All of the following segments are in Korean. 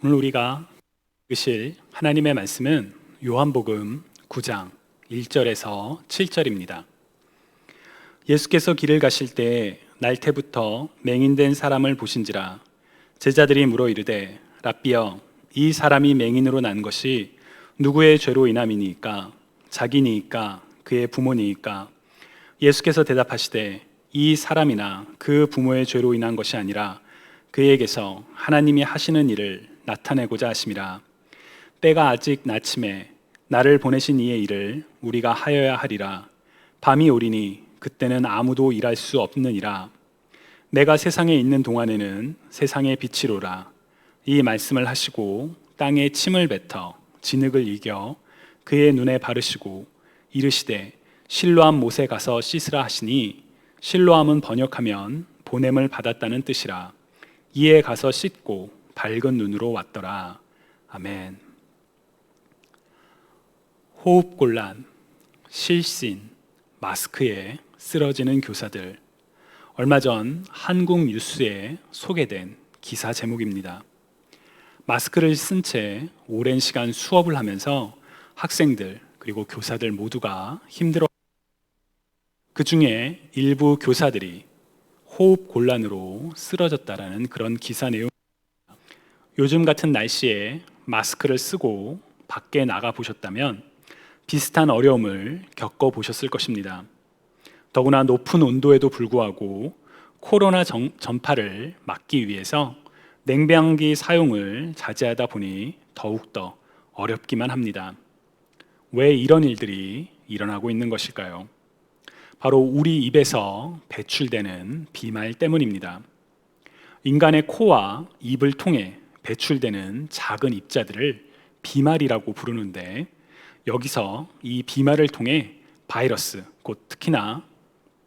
오늘 우리가 읽으실 하나님의 말씀은 요한복음 9장 1절에서 7절입니다. 예수께서 길을 가실 때 날태부터 맹인된 사람을 보신지라. 제자들이 물어 이르되 랍비여, 이 사람이 맹인으로 난 것이 누구의 죄로 인함이니이까? 자기니이까 그의 부모니이까? 예수께서 대답하시되 이 사람이나 그 부모의 죄로 인한 것이 아니라 그에게서 하나님이 하시는 일을 나타내고자 하심이라. 때가 아직 나침에 나를 보내신 이의 일을 우리가 하여야 하리라. 밤이 오리니 그때는 아무도 일할 수 없느니라. 내가 세상에 있는 동안에는 세상의 빛이로라. 이 말씀을 하시고 땅에 침을 뱉어 진흙을 이겨 그의 눈에 바르시고 이르시되 실로암 못에 가서 씻으라 하시니, 실로암은 번역하면 보냄을 받았다는 뜻이라. 이에 가서 씻고 밝은 눈으로 왔더라. 아멘. 호흡곤란, 실신, 마스크에 쓰러지는 교사들. 얼마 전 한국 뉴스에 소개된 기사 제목입니다. 마스크를 쓴 채 오랜 시간 수업을 하면서 학생들 그리고 교사들 모두가 힘들어. 그 중에 일부 교사들이 호흡곤란으로 쓰러졌다라는 그런 기사 내용. 요즘 같은 날씨에 마스크를 쓰고 밖에 나가 보셨다면 비슷한 어려움을 겪어 보셨을 것입니다. 더구나 높은 온도에도 불구하고 코로나 전파를 막기 위해서 냉방기 사용을 자제하다 보니 더욱더 어렵기만 합니다. 왜 이런 일들이 일어나고 있는 것일까요? 바로 우리 입에서 배출되는 비말 때문입니다. 인간의 코와 입을 통해 배출되는 작은 입자들을 비말이라고 부르는데, 여기서 이 비말을 통해 바이러스, 곧 특히나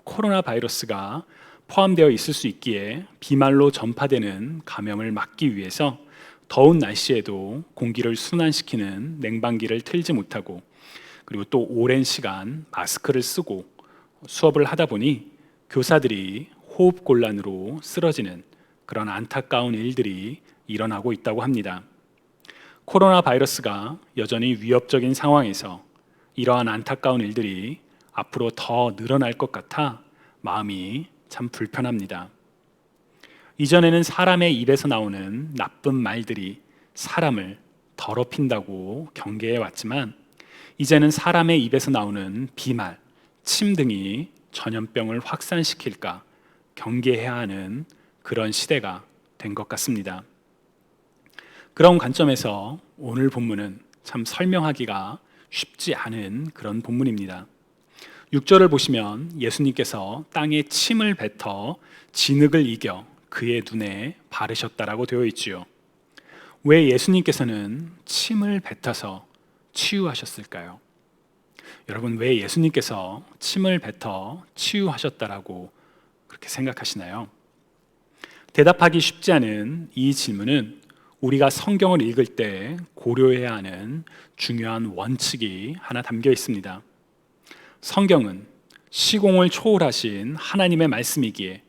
코로나 바이러스가 포함되어 있을 수 있기에 비말로 전파되는 감염을 막기 위해서 더운 날씨에도 공기를 순환시키는 냉방기를 틀지 못하고, 그리고 또 오랜 시간 마스크를 쓰고 수업을 하다 보니 교사들이 호흡곤란으로 쓰러지는 그런 안타까운 일들이 일어나고 있다고 합니다. 코로나 바이러스가 여전히 위협적인 상황에서 이러한 안타까운 일들이 앞으로 더 늘어날 것 같아 마음이 참 불편합니다. 이전에는 사람의 입에서 나오는 나쁜 말들이 사람을 더럽힌다고 경계해 왔지만, 이제는 사람의 입에서 나오는 비말, 침 등이 전염병을 확산시킬까 경계해야 하는 그런 시대가 된 것 같습니다. 그런 관점에서 오늘 본문은 참 설명하기가 쉽지 않은 그런 본문입니다. 6절을 보시면 예수님께서 땅에 침을 뱉어 진흙을 이겨 그의 눈에 바르셨다라고 되어 있지요. 왜 예수님께서는 침을 뱉어서 치유하셨을까요? 여러분, 왜 예수님께서 침을 뱉어 치유하셨다라고 그렇게 생각하시나요? 대답하기 쉽지 않은 이 질문은 우리가 성경을 읽을 때 고려해야 하는 중요한 원칙이 하나 담겨 있습니다. 성경은 시공을 초월하신 하나님의 말씀이기에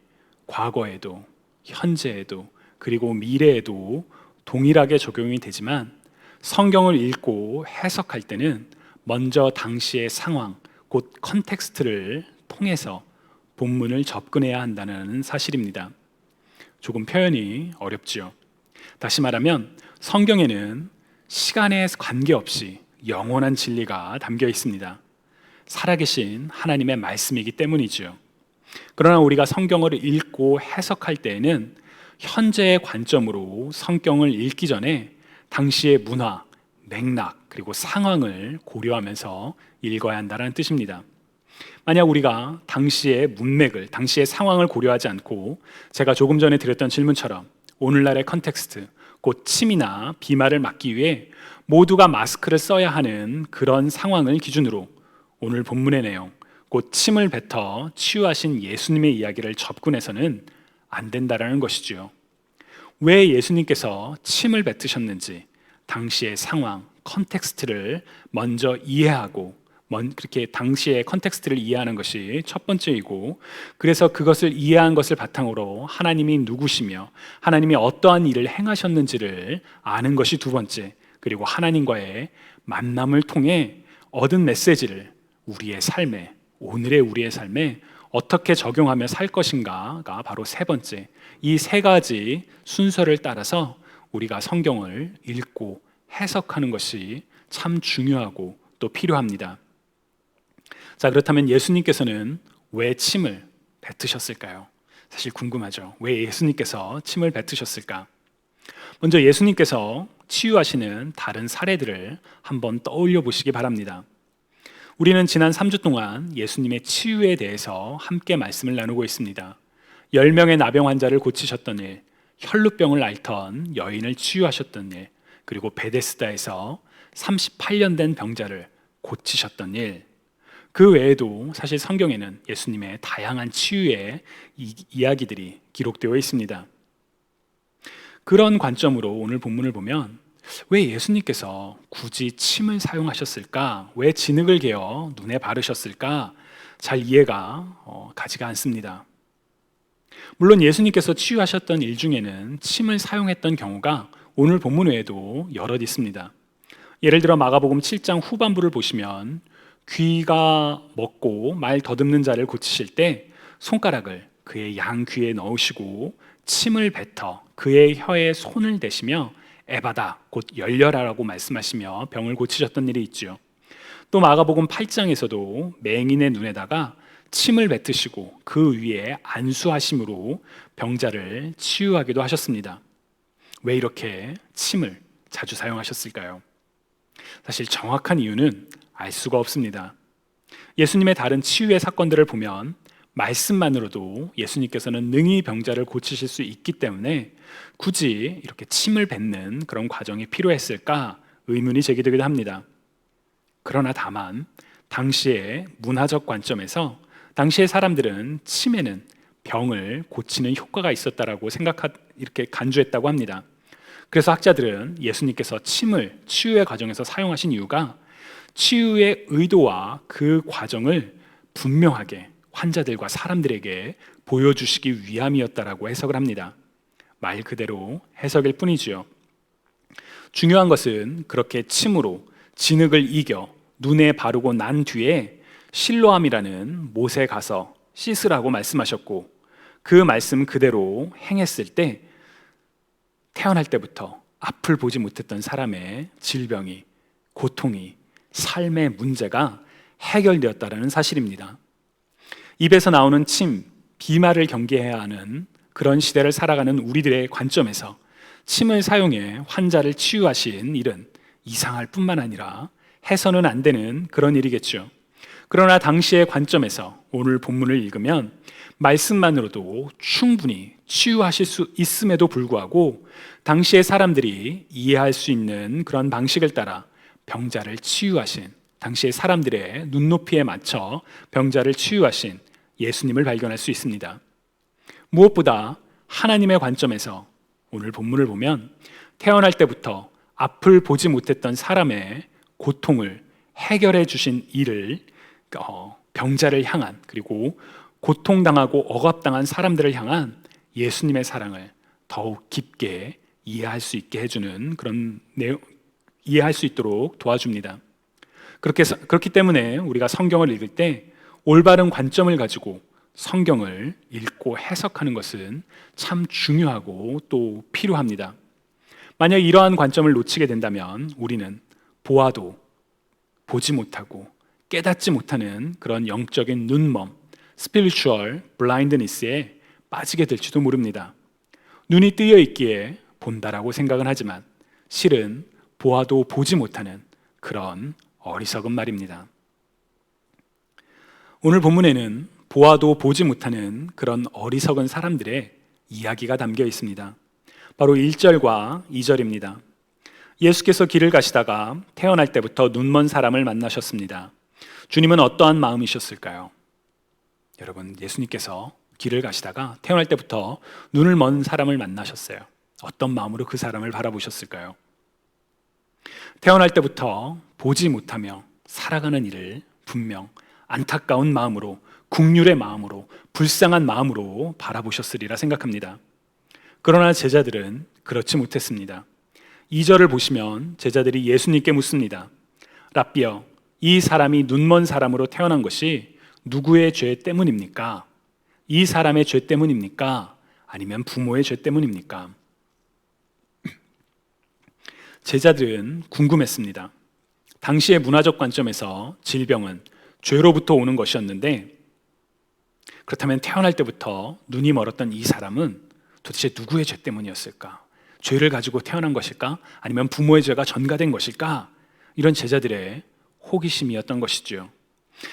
과거에도 현재에도 그리고 미래에도 동일하게 적용이 되지만, 성경을 읽고 해석할 때는 먼저 당시의 상황, 곧 컨텍스트를 통해서 본문을 접근해야 한다는 사실입니다. 조금 표현이 어렵지요. 다시 말하면 성경에는 시간에 관계없이 영원한 진리가 담겨 있습니다. 살아계신 하나님의 말씀이기 때문이죠. 그러나 우리가 성경을 읽고 해석할 때에는 현재의 관점으로 성경을 읽기 전에 당시의 문화, 맥락, 그리고 상황을 고려하면서 읽어야 한다는 뜻입니다. 만약 우리가 당시의 문맥을, 당시의 상황을 고려하지 않고 제가 조금 전에 드렸던 질문처럼 오늘날의 컨텍스트, 곧 침이나 비말을 막기 위해 모두가 마스크를 써야 하는 그런 상황을 기준으로 오늘 본문의 내용, 곧 침을 뱉어 치유하신 예수님의 이야기를 접근해서는 안 된다라는 것이지요. 왜 예수님께서 침을 뱉으셨는지 당시의 상황, 컨텍스트를 먼저 이해하고 그렇게 당시의 컨텍스트를 이해하는 것이 첫 번째이고, 그래서 그것을 이해한 것을 바탕으로 하나님이 누구시며 하나님이 어떠한 일을 행하셨는지를 아는 것이 두 번째, 그리고 하나님과의 만남을 통해 얻은 메시지를 우리의 삶에, 오늘의 우리의 삶에 어떻게 적용하며 살 것인가가 바로 세 번째. 이 세 가지 순서를 따라서 우리가 성경을 읽고 해석하는 것이 참 중요하고 또 필요합니다. 자, 그렇다면 예수님께서는 왜 침을 뱉으셨을까요? 사실 궁금하죠. 왜 예수님께서 침을 뱉으셨을까? 먼저 예수님께서 치유하시는 다른 사례들을 한번 떠올려 보시기 바랍니다. 우리는 지난 3주 동안 예수님의 치유에 대해서 함께 말씀을 나누고 있습니다. 10명의 나병 환자를 고치셨던 일, 혈루병을 앓던 여인을 치유하셨던 일, 그리고 베데스다에서 38년 된 병자를 고치셨던 일, 그 외에도 사실 성경에는 예수님의 다양한 치유의 이야기들이 기록되어 있습니다. 그런 관점으로 오늘 본문을 보면 왜 예수님께서 굳이 침을 사용하셨을까? 왜 진흙을 개어 눈에 바르셨을까? 잘 이해가 가지가 않습니다. 물론 예수님께서 치유하셨던 일 중에는 침을 사용했던 경우가 오늘 본문 외에도 여럿 있습니다. 예를 들어 마가복음 7장 후반부를 보시면 귀가 먹고 말 더듬는 자를 고치실 때 손가락을 그의 양귀에 넣으시고 침을 뱉어 그의 혀에 손을 대시며 에바다 곧 열려라라고 말씀하시며 병을 고치셨던 일이 있죠. 또 마가복음 8장에서도 맹인의 눈에다가 침을 뱉으시고 그 위에 안수하심으로 병자를 치유하기도 하셨습니다. 왜 이렇게 침을 자주 사용하셨을까요? 사실 정확한 이유는 알 수가 없습니다. 예수님의 다른 치유의 사건들을 보면 말씀만으로도 예수님께서는 능히 병자를 고치실 수 있기 때문에 굳이 이렇게 침을 뱉는 그런 과정이 필요했을까 의문이 제기되기도 합니다. 그러나 다만 당시의 문화적 관점에서 당시의 사람들은 침에는 병을 고치는 효과가 있었다라고 이렇게 간주했다고 합니다. 그래서 학자들은 예수님께서 침을 치유의 과정에서 사용하신 이유가 치유의 의도와 그 과정을 분명하게 환자들과 사람들에게 보여주시기 위함이었다라고 해석을 합니다. 말 그대로 해석일 뿐이지요. 중요한 것은 그렇게 침으로 진흙을 이겨 눈에 바르고 난 뒤에 실로암이라는 못에 가서 씻으라고 말씀하셨고, 그 말씀 그대로 행했을 때 태어날 때부터 앞을 보지 못했던 사람의 질병이, 고통이, 삶의 문제가 해결되었다는 사실입니다. 입에서 나오는 침, 비말을 경계해야 하는 그런 시대를 살아가는 우리들의 관점에서 침을 사용해 환자를 치유하신 일은 이상할 뿐만 아니라 해서는 안 되는 그런 일이겠죠. 그러나 당시의 관점에서 오늘 본문을 읽으면 말씀만으로도 충분히 치유하실 수 있음에도 불구하고 당시의 사람들이 이해할 수 있는 그런 방식을 따라 병자를 치유하신, 당시의 사람들의 눈높이에 맞춰 병자를 치유하신 예수님을 발견할 수 있습니다. 무엇보다 하나님의 관점에서 오늘 본문을 보면 태어날 때부터 앞을 보지 못했던 사람의 고통을 해결해 주신 일을 병자를 향한, 그리고 고통당하고 억압당한 사람들을 향한 예수님의 사랑을 더욱 깊게 이해할 수 있게 해주는 그런 이해할 수 있도록 도와줍니다. 그렇기 때문에 우리가 성경을 읽을 때 올바른 관점을 가지고 성경을 읽고 해석하는 것은 참 중요하고 또 필요합니다. 만약 이러한 관점을 놓치게 된다면 우리는 보아도 보지 못하고 깨닫지 못하는 그런 영적인 눈먼, spiritual blindness에 빠지게 될지도 모릅니다. 눈이 뜨여 있기에 본다라고 생각은 하지만 실은 보아도 보지 못하는 그런 어리석은 말입니다. 오늘 본문에는 보아도 보지 못하는 그런 어리석은 사람들의 이야기가 담겨 있습니다. 바로 1절과 2절입니다. 예수께서 길을 가시다가 태어날 때부터 눈먼 사람을 만나셨습니다. 주님은 어떠한 마음이셨을까요? 여러분, 예수님께서 길을 가시다가 태어날 때부터 눈을 먼 사람을 만나셨어요. 어떤 마음으로 그 사람을 바라보셨을까요? 태어날 때부터 보지 못하며 살아가는 일을 분명 안타까운 마음으로, 국률의 마음으로, 불쌍한 마음으로 바라보셨으리라 생각합니다. 그러나 제자들은 그렇지 못했습니다. 2절을 보시면 제자들이 예수님께 묻습니다. 랍비여, 이 사람이 눈먼 사람으로 태어난 것이 누구의 죄 때문입니까? 이 사람의 죄 때문입니까? 아니면 부모의 죄 때문입니까? 제자들은 궁금했습니다. 당시의 문화적 관점에서 질병은 죄로부터 오는 것이었는데, 그렇다면 태어날 때부터 눈이 멀었던 이 사람은 도대체 누구의 죄 때문이었을까? 죄를 가지고 태어난 것일까? 아니면 부모의 죄가 전가된 것일까? 이런 제자들의 호기심이었던 것이죠.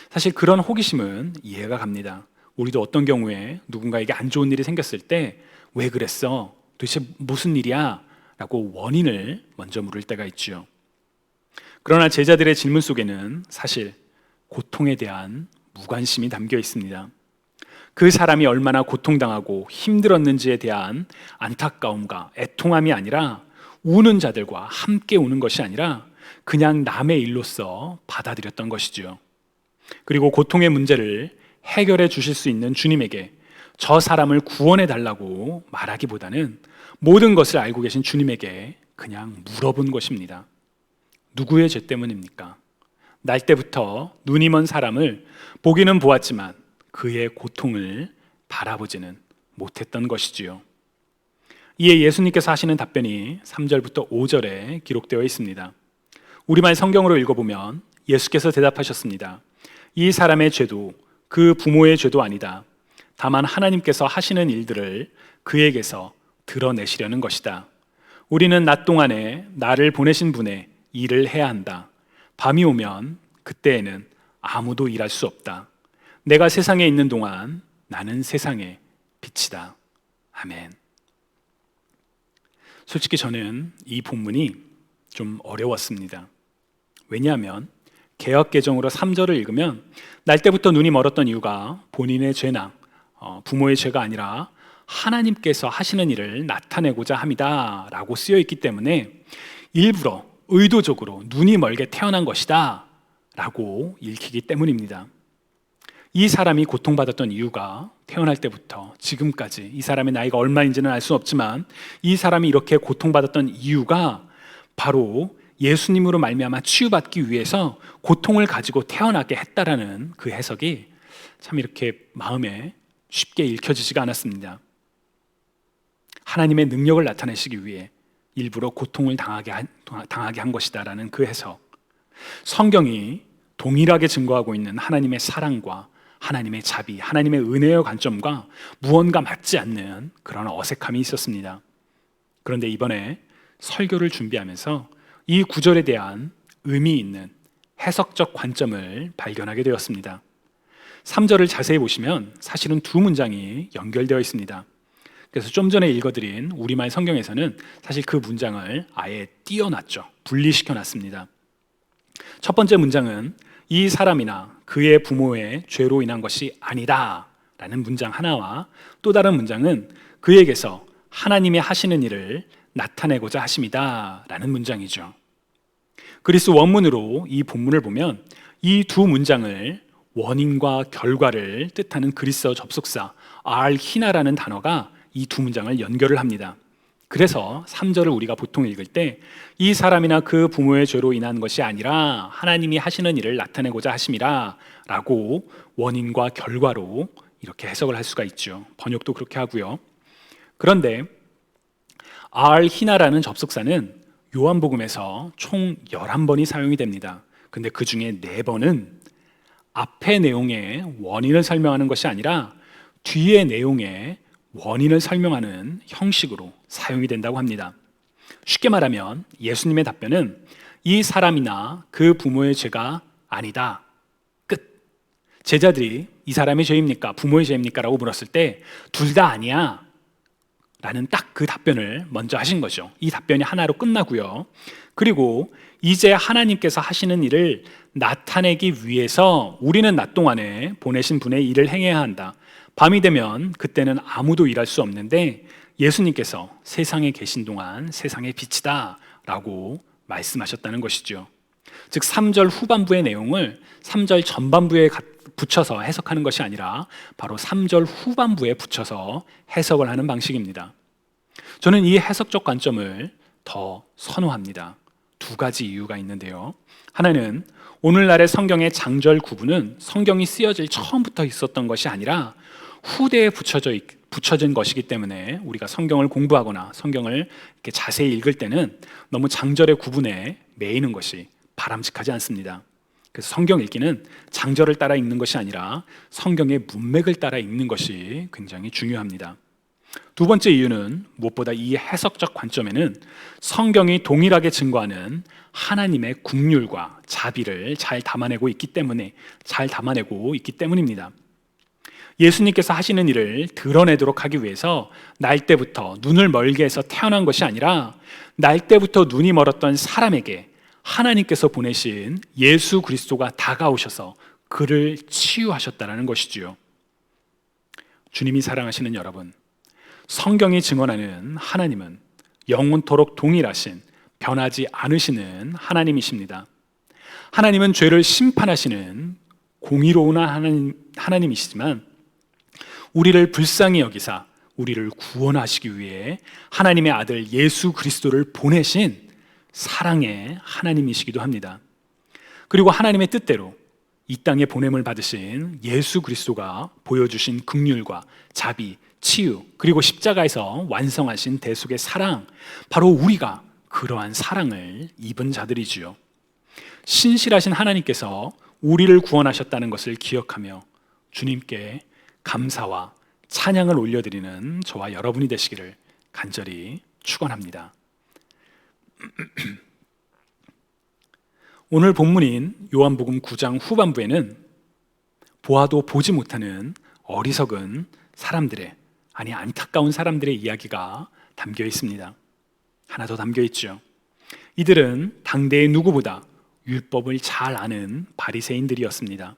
사실 그런 호기심은 이해가 갑니다. 우리도 어떤 경우에 누군가에게 안 좋은 일이 생겼을 때 왜 그랬어? 도대체 무슨 일이야? 라고 원인을 먼저 물을 때가 있죠. 그러나 제자들의 질문 속에는 사실 고통에 대한 무관심이 담겨 있습니다. 그 사람이 얼마나 고통당하고 힘들었는지에 대한 안타까움과 애통함이 아니라, 우는 자들과 함께 우는 것이 아니라 그냥 남의 일로서 받아들였던 것이죠. 그리고 고통의 문제를 해결해 주실 수 있는 주님에게 저 사람을 구원해 달라고 말하기보다는 모든 것을 알고 계신 주님에게 그냥 물어본 것입니다. 누구의 죄 때문입니까? 날 때부터 눈이 먼 사람을 보기는 보았지만 그의 고통을 바라보지는 못했던 것이지요. 이에 예수님께서 하시는 답변이 3절부터 5절에 기록되어 있습니다. 우리말 성경으로 읽어보면 예수께서 대답하셨습니다. 이 사람의 죄도 그 부모의 죄도 아니다. 다만 하나님께서 하시는 일들을 그에게서 드러내시려는 것이다. 우리는 낮 동안에 나를 보내신 분의 일을 해야 한다. 밤이 오면 그때에는 아무도 일할 수 없다. 내가 세상에 있는 동안 나는 세상의 빛이다. 아멘. 솔직히 저는 이 본문이 좀 어려웠습니다. 왜냐하면 개역개정으로 3절을 읽으면 날 때부터 눈이 멀었던 이유가 본인의 죄나 부모의 죄가 아니라 하나님께서 하시는 일을 나타내고자 함이다 라고 쓰여 있기 때문에 일부러 의도적으로 눈이 멀게 태어난 것이다 라고 읽히기 때문입니다. 이 사람이 고통받았던 이유가 태어날 때부터 지금까지, 이 사람의 나이가 얼마인지는 알 수 없지만 이 사람이 이렇게 고통받았던 이유가 바로 예수님으로 말미암아 치유받기 위해서 고통을 가지고 태어나게 했다라는 그 해석이 참 이렇게 마음에 쉽게 읽혀지지가 않았습니다. 하나님의 능력을 나타내시기 위해 일부러 고통을 당하게 한 것이다라는 그 해석. 성경이 동일하게 증거하고 있는 하나님의 사랑과 하나님의 자비, 하나님의 은혜의 관점과 무언가 맞지 않는 그런 어색함이 있었습니다. 그런데 이번에 설교를 준비하면서 이 구절에 대한 의미 있는 해석적 관점을 발견하게 되었습니다. 3절을 자세히 보시면 사실은 두 문장이 연결되어 있습니다. 그래서 좀 전에 읽어드린 우리말 성경에서는 사실 그 문장을 아예 띄어놨죠. 분리시켜 놨습니다. 첫 번째 문장은 이 사람이나 그의 부모의 죄로 인한 것이 아니다 라는 문장 하나와, 또 다른 문장은 그에게서 하나님이 하시는 일을 나타내고자 하심이다 라는 문장이죠. 그리스 원문으로 이 본문을 보면 이 두 문장을 원인과 결과를 뜻하는 그리스어 접속사 알히나라는 단어가 이 두 문장을 연결을 합니다. 그래서 3절을 우리가 보통 읽을 때 이 사람이나 그 부모의 죄로 인한 것이 아니라 하나님이 하시는 일을 나타내고자 하심이라 라고 원인과 결과로 이렇게 해석을 할 수가 있죠. 번역도 그렇게 하고요. 그런데 알히나라는 접속사는 요한복음에서 총 11번이 사용이 됩니다. 근데 그 중에 4번은 앞의 내용의 원인을 설명하는 것이 아니라 뒤의 내용의 원인을 설명하는 형식으로 사용이 된다고 합니다. 쉽게 말하면 예수님의 답변은 이 사람이나 그 부모의 죄가 아니다. 끝. 제자들이 이 사람의 죄입니까? 부모의 죄입니까? 라고 물었을 때 둘 다 아니야 라는 딱 그 답변을 먼저 하신 거죠. 이 답변이 하나로 끝나고요. 그리고 이제 하나님께서 하시는 일을 나타내기 위해서 우리는 낮 동안에 보내신 분의 일을 행해야 한다. 밤이 되면 그때는 아무도 일할 수 없는데 예수님께서 세상에 계신 동안 세상의 빛이다 라고 말씀하셨다는 것이죠. 즉 3절 후반부의 내용을 3절 전반부에 붙여서 해석하는 것이 아니라 바로 3절 후반부에 붙여서 해석을 하는 방식입니다. 저는 이 해석적 관점을 더 선호합니다. 두 가지 이유가 있는데요. 하나는 오늘날의 성경의 장절 구분은 성경이 쓰여질 처음부터 있었던 것이 아니라 후대에 붙여진 것이기 때문에 우리가 성경을 공부하거나 성경을 이렇게 자세히 읽을 때는 너무 장절의 구분에 매이는 것이 바람직하지 않습니다. 그래서 성경 읽기는 장절을 따라 읽는 것이 아니라 성경의 문맥을 따라 읽는 것이 굉장히 중요합니다. 두 번째 이유는 무엇보다 이 해석적 관점에는 성경이 동일하게 증거하는 하나님의 긍휼과 자비를 잘 담아내고 있기 때문입니다. 예수님께서 하시는 일을 드러내도록 하기 위해서 날 때부터 눈을 멀게 해서 태어난 것이 아니라 날 때부터 눈이 멀었던 사람에게 하나님께서 보내신 예수 그리스도가 다가오셔서 그를 치유하셨다는 것이지요. 주님이 사랑하시는 여러분, 성경이 증언하는 하나님은 영원토록 동일하신 변하지 않으시는 하나님이십니다. 하나님은 죄를 심판하시는 공의로운 하나님이시지만 우리를 불쌍히 여기사 우리를 구원하시기 위해 하나님의 아들 예수 그리스도를 보내신 사랑의 하나님이시기도 합니다. 그리고 하나님의 뜻대로 이 땅에 보냄을 받으신 예수 그리스도가 보여주신 긍휼과 자비, 치유, 그리고 십자가에서 완성하신 대속의 사랑, 바로 우리가 그러한 사랑을 입은 자들이지요. 신실하신 하나님께서 우리를 구원하셨다는 것을 기억하며 주님께 감사와 찬양을 올려드리는 저와 여러분이 되시기를 간절히 축원합니다. 오늘 본문인 요한복음 9장 후반부에는 보아도 보지 못하는 어리석은 사람들의, 안타까운 사람들의 이야기가 담겨 있습니다. 하나 더 담겨 있죠. 이들은 당대의 누구보다 율법을 잘 아는 바리새인들이었습니다.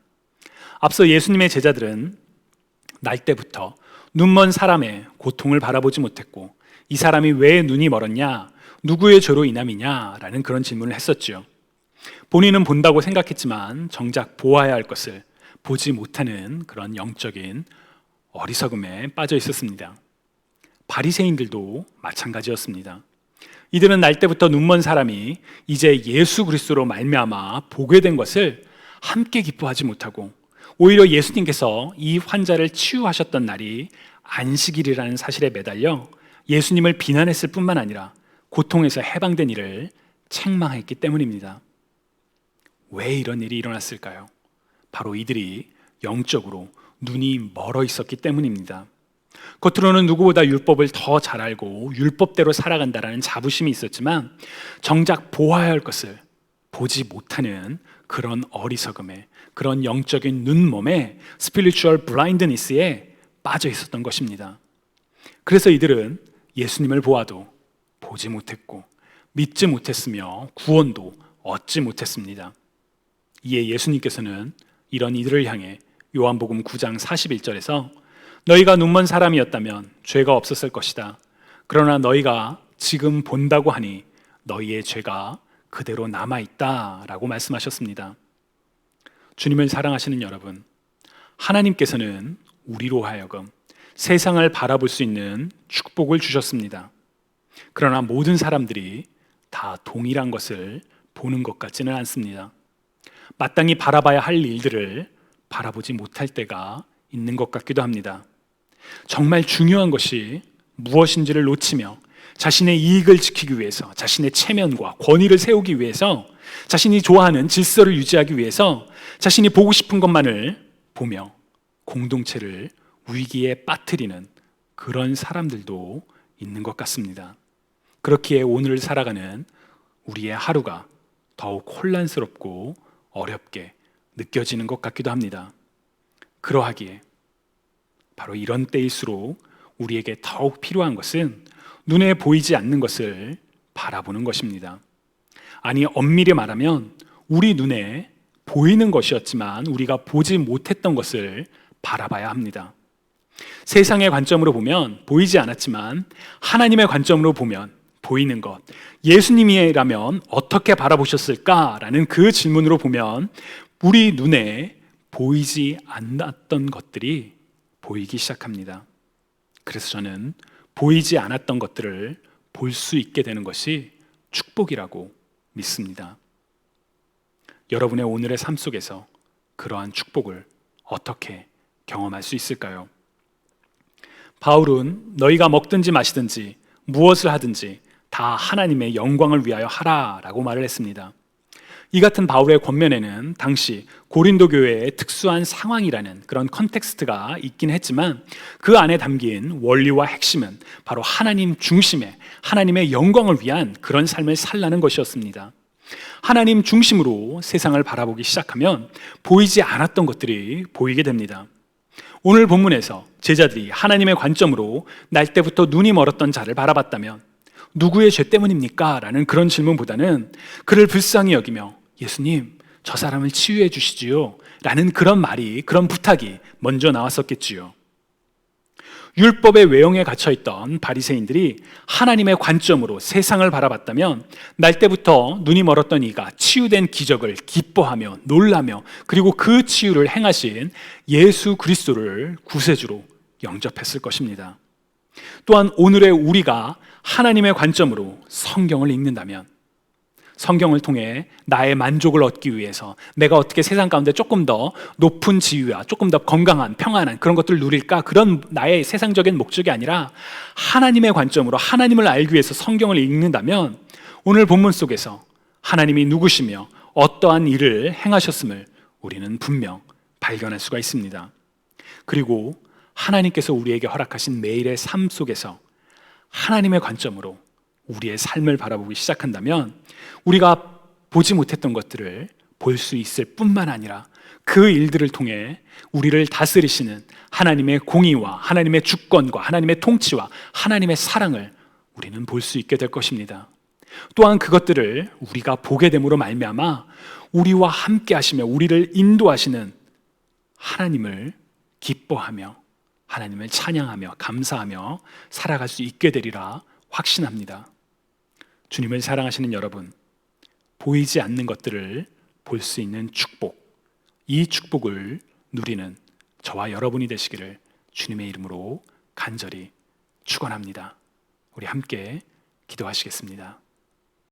앞서 예수님의 제자들은 날 때부터 눈먼 사람의 고통을 바라보지 못했고 이 사람이 왜 눈이 멀었냐, 누구의 죄로 인함이냐 라는 그런 질문을 했었죠. 본인은 본다고 생각했지만 정작 보아야 할 것을 보지 못하는 그런 영적인 어리석음에 빠져 있었습니다. 바리새인들도 마찬가지였습니다. 이들은 날 때부터 눈먼 사람이 이제 예수 그리스도로 말미암아 보게 된 것을 함께 기뻐하지 못하고 오히려 예수님께서 이 환자를 치유하셨던 날이 안식일이라는 사실에 매달려 예수님을 비난했을 뿐만 아니라 고통에서 해방된 일을 책망했기 때문입니다. 왜 이런 일이 일어났을까요? 바로 이들이 영적으로 눈이 멀어 있었기 때문입니다. 겉으로는 누구보다 율법을 더 잘 알고 율법대로 살아간다는 자부심이 있었지만 정작 보아야 할 것을 보지 못하는 그런 어리석음에, 그런 영적인 눈몸에, spiritual blindness에 빠져 있었던 것입니다. 그래서 이들은 예수님을 보아도 보지 못했고 믿지 못했으며 구원도 얻지 못했습니다. 이에 예수님께서는 이런 이들을 향해 요한복음 9장 41절에서 너희가 눈먼 사람이었다면 죄가 없었을 것이다. 그러나 너희가 지금 본다고 하니 너희의 죄가 그대로 남아있다 라고 말씀하셨습니다. 주님을 사랑하시는 여러분, 하나님께서는 우리로 하여금 세상을 바라볼 수 있는 축복을 주셨습니다. 그러나 모든 사람들이 다 동일한 것을 보는 것 같지는 않습니다. 마땅히 바라봐야 할 일들을 바라보지 못할 때가 있는 것 같기도 합니다. 정말 중요한 것이 무엇인지를 놓치며 자신의 이익을 지키기 위해서, 자신의 체면과 권위를 세우기 위해서, 자신이 좋아하는 질서를 유지하기 위해서 자신이 보고 싶은 것만을 보며 공동체를 위기에 빠뜨리는 그런 사람들도 있는 것 같습니다. 그렇기에 오늘을 살아가는 우리의 하루가 더욱 혼란스럽고 어렵게 느껴지는 것 같기도 합니다. 그러하기에 바로 이런 때일수록 우리에게 더욱 필요한 것은 눈에 보이지 않는 것을 바라보는 것입니다. 아니, 엄밀히 말하면 우리 눈에 보이는 것이었지만 우리가 보지 못했던 것을 바라봐야 합니다. 세상의 관점으로 보면 보이지 않았지만 하나님의 관점으로 보면 보이는 것, 예수님이라면 어떻게 바라보셨을까라는 그 질문으로 보면 우리 눈에 보이지 않았던 것들이 보이기 시작합니다. 그래서 저는 보이지 않았던 것들을 볼 수 있게 되는 것이 축복이라고 믿습니다. 여러분의 오늘의 삶 속에서 그러한 축복을 어떻게 경험할 수 있을까요? 바울은 너희가 먹든지 마시든지 무엇을 하든지 다 하나님의 영광을 위하여 하라라고 말을 했습니다. 이 같은 바울의 권면에는 당시 고린도 교회의 특수한 상황이라는 그런 컨텍스트가 있긴 했지만 그 안에 담긴 원리와 핵심은 바로 하나님 중심의 하나님의 영광을 위한 그런 삶을 살라는 것이었습니다. 하나님 중심으로 세상을 바라보기 시작하면 보이지 않았던 것들이 보이게 됩니다. 오늘 본문에서 제자들이 하나님의 관점으로 날 때부터 눈이 멀었던 자를 바라봤다면 누구의 죄 때문입니까? 라는 그런 질문보다는 그를 불쌍히 여기며 예수님, 저 사람을 치유해 주시지요 라는 그런 말이, 그런 부탁이 먼저 나왔었겠지요. 율법의 외형에 갇혀있던 바리새인들이 하나님의 관점으로 세상을 바라봤다면 날 때부터 눈이 멀었던 이가 치유된 기적을 기뻐하며 놀라며 그리고 그 치유를 행하신 예수 그리스도를 구세주로 영접했을 것입니다. 또한 오늘의 우리가 하나님의 관점으로 성경을 읽는다면 성경을 통해 나의 만족을 얻기 위해서 내가 어떻게 세상 가운데 조금 더 높은 지위와 조금 더 건강한 평안한 그런 것들을 누릴까, 그런 나의 세상적인 목적이 아니라 하나님의 관점으로 하나님을 알기 위해서 성경을 읽는다면 오늘 본문 속에서 하나님이 누구시며 어떠한 일을 행하셨음을 우리는 분명 발견할 수가 있습니다. 그리고 하나님께서 우리에게 허락하신 매일의 삶 속에서 하나님의 관점으로 우리의 삶을 바라보기 시작한다면 우리가 보지 못했던 것들을 볼 수 있을 뿐만 아니라 그 일들을 통해 우리를 다스리시는 하나님의 공의와 하나님의 주권과 하나님의 통치와 하나님의 사랑을 우리는 볼 수 있게 될 것입니다. 또한 그것들을 우리가 보게 됨으로 말미암아 우리와 함께 하시며 우리를 인도하시는 하나님을 기뻐하며 하나님을 찬양하며 감사하며 살아갈 수 있게 되리라 확신합니다. 주님을 사랑하시는 여러분, 보이지 않는 것들을 볼 수 있는 축복, 이 축복을 누리는 저와 여러분이 되시기를 주님의 이름으로 간절히 축원합니다. 우리 함께 기도하시겠습니다.